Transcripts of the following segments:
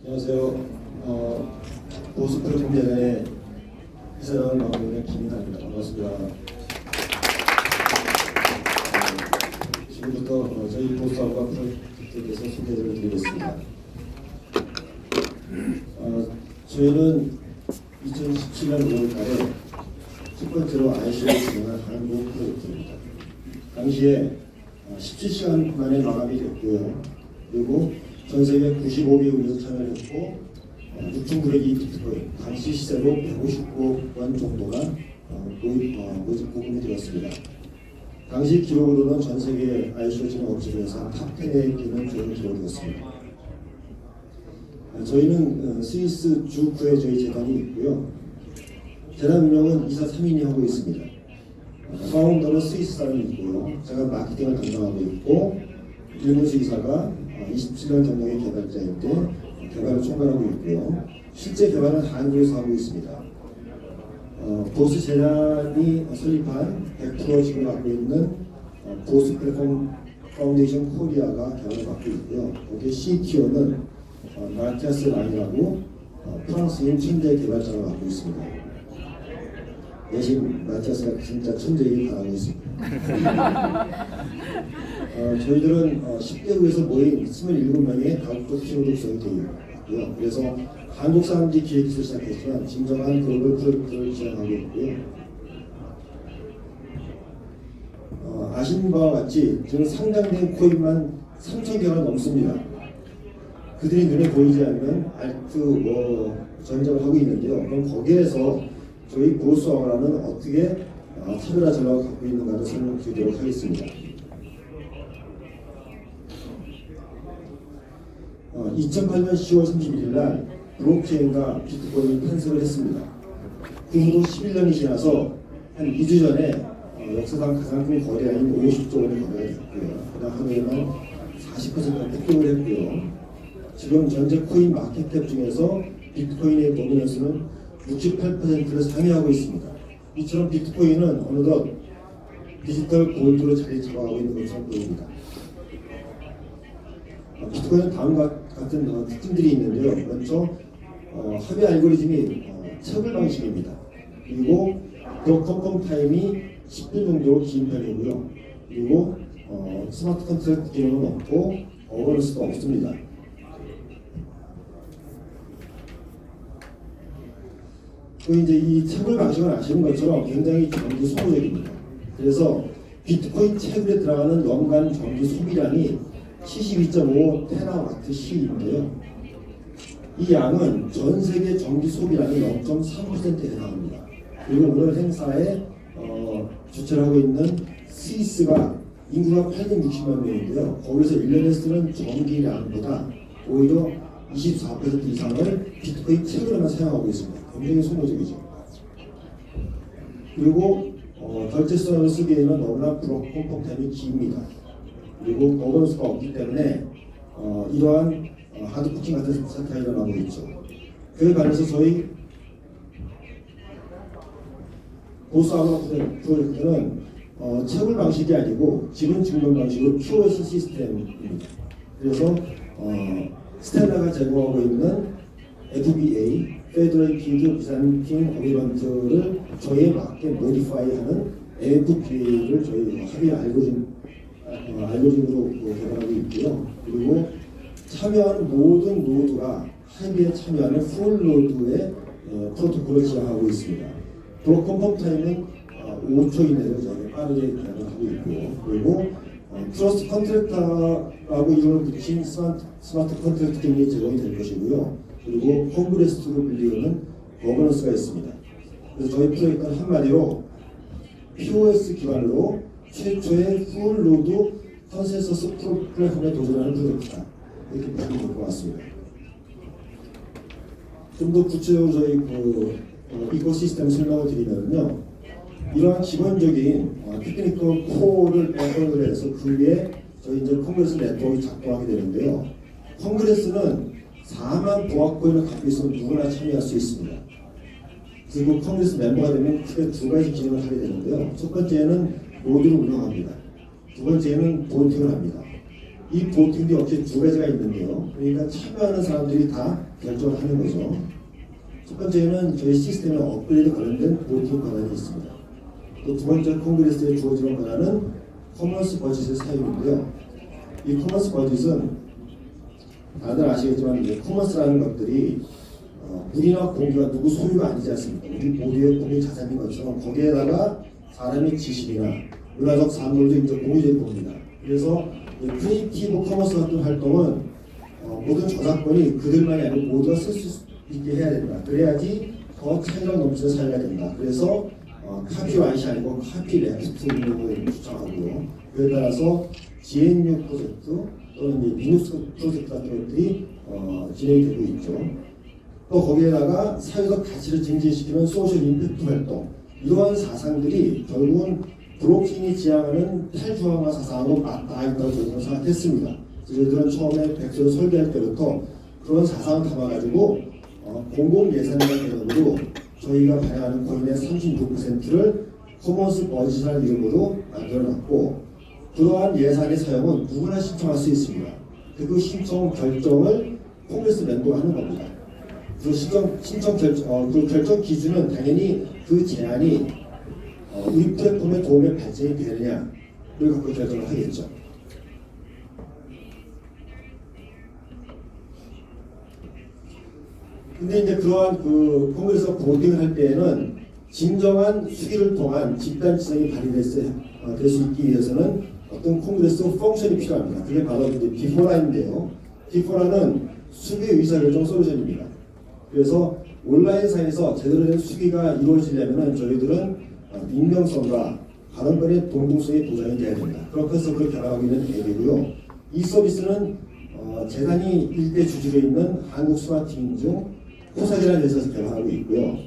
안녕하세요. 보스프로 공대의 회사장을 맡고 있는 김인하입니다. 반갑습니다. 지금부터 저희 보스하우가 프로젝트에 대해서 소개를 드리겠습니다. 저희는 2017년 5월달에 첫 번째로 IC를 진행한 한국 프로젝트입니다. 당시에 17시간 만에 마감이 됐고요. 그리고 전 세계 95개국에서 참여를 했고 6,900이 비트코인, 당시 시세로 159억 원 정도가 모집 보금이 되었습니다. 당시 기록으로는 전 세계 ICO 진행 업체 중에서 탑10에 끼는 좋은 기록이 되었습니다. 저희는 스위스 주크에 저희 재단이 있고요. 재단 운영은 이사 3인이 하고 있습니다. 파운더는 스위스 사람이 있고요. 제가 마케팅을 담당하고 있고 일본수 이사가 27년 경력의 개발자인데 개발을 총괄하고 있고요. 실제 개발은 한국에서 하고 있습니다. 보스 재단이 설립한 100% 지금 갖고 있는 보스 플랫폼 파운데이션 코리아가 개발을 맡고 있고요. 거기에 CTO는 마티아스 라인이라고 프랑스인 천재 개발자가 맡고 있습니다. 대신 마티아스가 진짜 천재이길 바라고 있습니다. 저희들은 10개국에서 모인 27명의 다국적 팀으로 구성이 되어 있고요. 그래서 한국 사람들이 기획에서 시작했지만 진정한 글로벌 프로젝트를 진행하고 있고요. 아시는 바와 같이 지금 상장된 코인만 3,000개가 넘습니다. 그들이 눈에 보이지 않는 알트 전쟁을 하고 있는데요. 그럼 거기에서 저희 보스하우라는 어떻게 차별화 전략을 갖고 있는가를 설명드리도록 하겠습니다. 2008년 10월 31일 날 블록체인과 비트코인이 탄생을 했습니다. 그 후로 11년이 지나서 한 2주 전에 역사상 가장 큰 거래량인 50조 원의 거래가 됐고요. 그 다음에는 40%가 폭등을 했고요. 지금 전체 코인 마켓캡 중에서 비트코인의 도미넌스는 68%를 상회하고 있습니다. 이처럼 비트코인은 어느덧 디지털 골드로 자리 잡아가고 있는 것처럼 보입니다. 비트코인은 다음과 같은 특징들이 있는데요. 먼저 합의 알고리즘이 채굴 방식입니다. 그리고 블록 컨펌 타임이 10분 정도로 긴 편이고요. 그리고 스마트 컨트랙트 기능은 없고 어거너스가 없습니다. 그 이제 이 채굴 방식은 아시는 것처럼 굉장히 전기 소모적입니다. 그래서 비트코인 채굴에 들어가는 연간 전기 소비량이 72.5 테라와트시인데요. 이 양은 전 세계 전기 소비량의 0.3%에 해당합니다. 그리고 오늘 행사에 주최를 하고 있는 스위스가 인구가 860만 명인데요. 거기서 1년에 쓰는 전기량보다 오히려 24% 이상을 비트코인 채굴에만 사용하고 있습니다. 굉장히 소모적이죠. 그리고 결제성을 쓰기에는 너무나 블록 컨펌 타임이 깁니다. 그리고 어거너스가 없기 때문에 이러한 하드포킹 같은 사태가 일어나고 있죠. 그에 관해서 저희 보스하우라 프로젝트는 채굴 방식이 아니고 지분 증명 방식으로 QoS 시스템입니다. 그래서 스텔라가 제공하고 있는 FBA, 페더레이티드 비잔틴 어그리먼트를 저희에 맞게 모디파이하는 AFPA를 저희 합의 알고리즘으로 개발하고 있고요. 그리고 참여하는 모든 노드가 합의에 참여하는 풀 노드의 프로토콜을 지향하고 있습니다. 블록 컨펌 타임은 5초 이내로 저희 빠르게 개발하고 있고, 그리고 트러스트 컨트랙터라고 이름을 붙인 스마트 컨트랙트 기능이 제공이 될 것이고요. 그리고 콩그레스로 불리우는 거버넌스가 있습니다. 그래서 저희 프로젝트는 한마디로 POS 기반으로 최초의 풀 노드 컨센서스 플랫폼에 도전하는 프로젝트다. 이렇게 보시면 될 것 같습니다. 좀 더 구체적으로 저희 이코시스템 설명을 드리면요. 이러한 기본적인 테크니컬 코어를 배경으로 해서 그 위에 저희 이제 콩그레스 네트워크가 작동하게 되는데요. 콩그레스는 4만 보안코인을 갖고 있으면 누구나 참여할 수 있습니다. 그리고 콩그레스 멤버가 되면 크게 두 가지 기능을 하게 되는데요. 첫 번째는 노드를 운영합니다. 두 번째는 보팅을 합니다. 이 보팅도 역시 두 가지가 있는데요. 그러니까 참여하는 사람들이 다 결정을 하는 거죠. 첫 번째는 저희 시스템에 업그레이드 관련된 보팅 권한이 있습니다. 또 두 번째 콩그레스에 주어지는 권한은 커먼스 버짓의 사용인데요. 이 커먼스 버짓은 다들 아시겠지만 커먼스라는 것들이 물이나 공기가 누구 소유가 아니지 않습니까? 우리 모두의 공유 자산인 것처럼 거기에다가 사람의 지식이나 문화적 산물도 이제 공유될 겁니다. 그래서 크리에이티브 커머스 같은 활동은 모든 저작권이 그들만이 아니고 모두가 쓸 수 있게 해야 된다. 그래야지 더 창의력 넘치는 사회가 된다. 그래서 카피라이트이 아니고 카피레프트를 주장하고요. 그에 따라서 GNU 프로젝트 또는 이제 리눅스 프로젝트 같은 것들이 진행이 되고 있죠. 또 거기에다가 사회적 가치를 증진시키는 소셜 임팩트 활동, 이러한 사상들이 결국은 브로킹이 지향하는 탈중앙화 사상으로 맞닿아있다고 저희는 생각했습니다. 저희들은 처음에 백서를 설계할 때부터 그런 사상을 담아가지고 공공예산이라는 개념으로 저희가 발행하는 코인의 36%를 커먼스 버짓이라는 이름으로 만들어놨고, 그러한 예산의 사용은 누구나 신청할 수 있습니다. 그 신청 결정을 콩그레스 멤버가 하는 겁니다. 그 그 결정 기준은 당연히 그 제안이 우리 플랫폼의 도움에 발전이 되느냐를 갖고 결정을 하겠죠. 근데 이제 그러한 그 콩그레스가 보팅을 할 때에는 진정한 수기를 통한 집단 지성이 발휘될 수 있기 위해서는 어떤 콩그레스 펑션이 필요합니다. 그게 바로 이제 비포라인데요. 비포라는 수기 의사결정 솔루션입니다. 그래서 온라인상에서 제대로 된 수기가 이루어지려면 저희들은 익명성과 발언권의 동등성이 보장이 돼야 된다. 그렇게 해서 그걸 개발하고 있는 앱이고요. 이 서비스는 재단이 일대 주주로 있는 한국스마트팀 중 코삭이라는 회사에서 개발하고 있고요.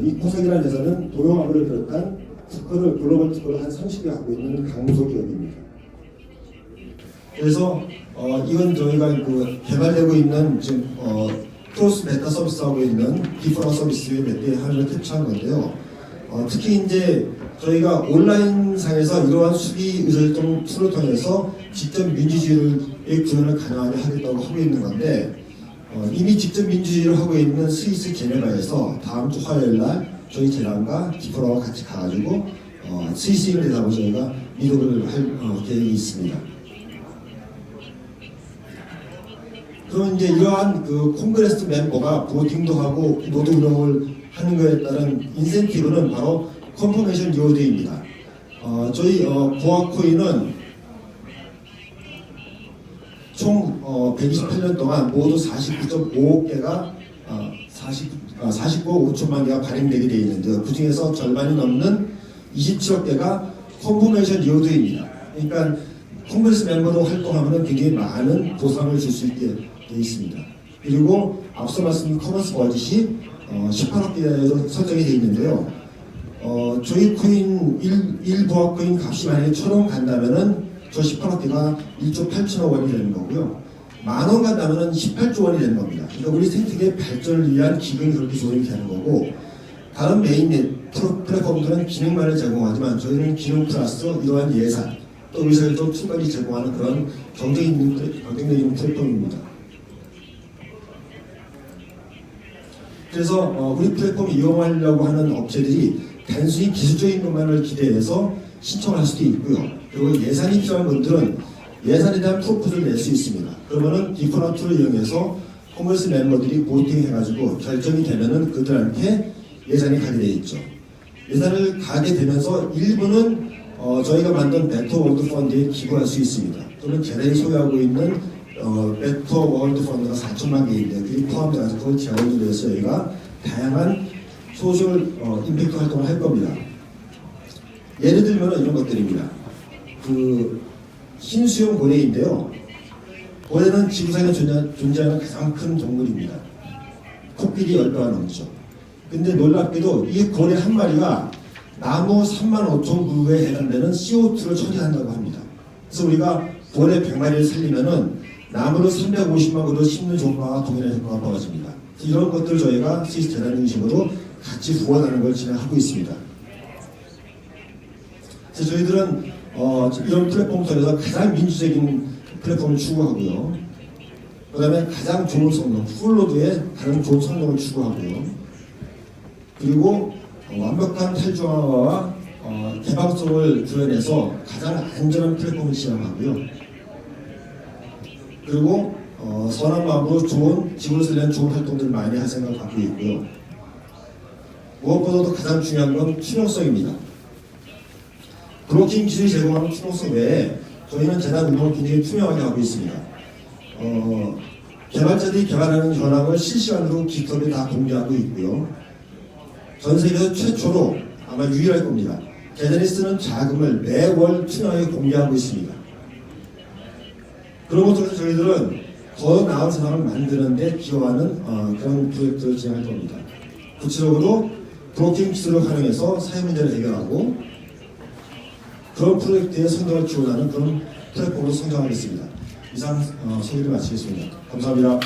이 코삭이라는 회사는 도용화물을 비롯한 특허를 글로벌 특허를 한 30개 갖고 있는 강소 기업입니다. 그래서 이건 저희가 그 개발되고 있는 지금 크로스 메타 서비스하고 있는 비포라 서비스의 몇 개 하나를 캡처한 건데요. 특히 이제 저희가 온라인 상에서 이러한 수기 의사결정 툴을 통해서 직접 민주주의의 구현을 가능하게 하겠다고 하고 있는 건데, 이미 직접 민주주의를 하고 있는 스위스 제네바에서 다음 주 화요일 날 저희 재단과 비포라와 같이 가가지고 스위스인을 대상으로 저희가 미도를 할 계획이 있습니다. 그럼 이제 이러한 그 콩그레스 멤버가 보팅도 하고 노드 운영을 하는 것에 따른 인센티브는 바로 컨퍼메이션 리워드입니다. 저희 보아코인은 총 128년 동안 모두 49.5억 개가 49억 5천만 개가 발행되게 되어 있는데, 그 중에서 절반이 넘는 27억 개가 컨퍼메이션 리워드입니다. 그러니까 콩그레스 멤버로 활동하면 굉장히 많은 보상을 줄 수 있게 되어 있습니다. 그리고 앞서 말씀드린 커먼스 버짓이 18억 개로 설정이 되어 있는데요. 저희 코인 1보아 코인 값이 만약에 1,000원 간다면은 저 18억 개가 1조 8천억 원이 되는 거고요. 10,000원 간다면은 18조 원이 되는 겁니다. 그러니까 우리 생태계 발전을 위한 기금이 그렇게 조정이 되는 거고, 다른 메인 플랫폼들은 기능만을 제공하지만 저희는 기능 플러스 이러한 예산 또 의사결정 툴까지 제공하는 그런 경쟁적인 플랫폼입니다. 그래서 우리 플랫폼을 이용하려고 하는 업체들이 단순히 기술적인 것만을 기대해서 신청할 수도 있고요. 그리고 예산이 필요한 분들은 예산에 대한 프로포즈를 낼 수 있습니다. 그러면은 비포라 툴을 이용해서 콩그레스 멤버들이 보팅해가지고 결정이 되면은 그들한테 예산이 가게 돼 있죠. 예산을 가게 되면서 일부는 저희가 만든 메터 월드 펀드에 기부할 수 있습니다. 또는 재단이 소유하고 있는 메터 월드 펀드가 4천만 개인데 그게 포함돼서 그걸 재원을 위해서 저희가 다양한 소셜 임팩트 활동을 할 겁니다. 예를 들면 이런 것들입니다. 그 흰수염 고래인데요. 고래는 지구상에 존재하는 가장 큰 동물입니다. 코끼리 10배가 넘죠. 근데 놀랍게도 이 고래 한 마리가 나무 35,000그루에 해당되는 CO2를 처리한다고 합니다. 그래서 우리가 고래 100마리를 살리면은 나무를 350만 그루 심는 효과와 동일한 효과가 벌어집니다. 이런 것들 저희가 스위스 재단 중심으로 같이 후원하는 걸 진행하고 있습니다. 그래서 저희들은 이런 플랫폼 통해서 가장 민주적인 플랫폼을 추구하고요. 그 다음에 가장 좋은 성능, 풀로드의 가장 좋은 성능을 추구하고요. 그리고 완벽한 탈중앙화와 개방성을 구현해서 가장 안전한 플랫폼을 지향하고요. 그리고 선한 마음으로 좋은 지구를 살리는 좋은 활동들을 많이 할 생각을 갖고 있고요. 무엇보다도 가장 중요한 건 투명성입니다. 브로킹 기술이 제공하는 투명성 외에 저희는 재단 운동을 굉장히 투명하게 하고 있습니다. 개발자들이 개발하는 현황을 실시간으로 깃허브에 다 공개하고 있고요. 전 세계에서 최초로 아마 유일할 겁니다. 재단이 쓰는 자금을 매월 투명하게 공개하고 있습니다. 그런 것들에서 저희들은 더 나은 세상을 만드는 데 기여하는 그런 프로젝트를 진행할 겁니다. 구체적으로 브로킹 기술을 활용해서 사회 문제를 해결하고 그런 프로젝트의 성장을 지원하는 그런 플랫폼으로 성장하겠습니다. 이상 소개를 마치겠습니다. 감사합니다.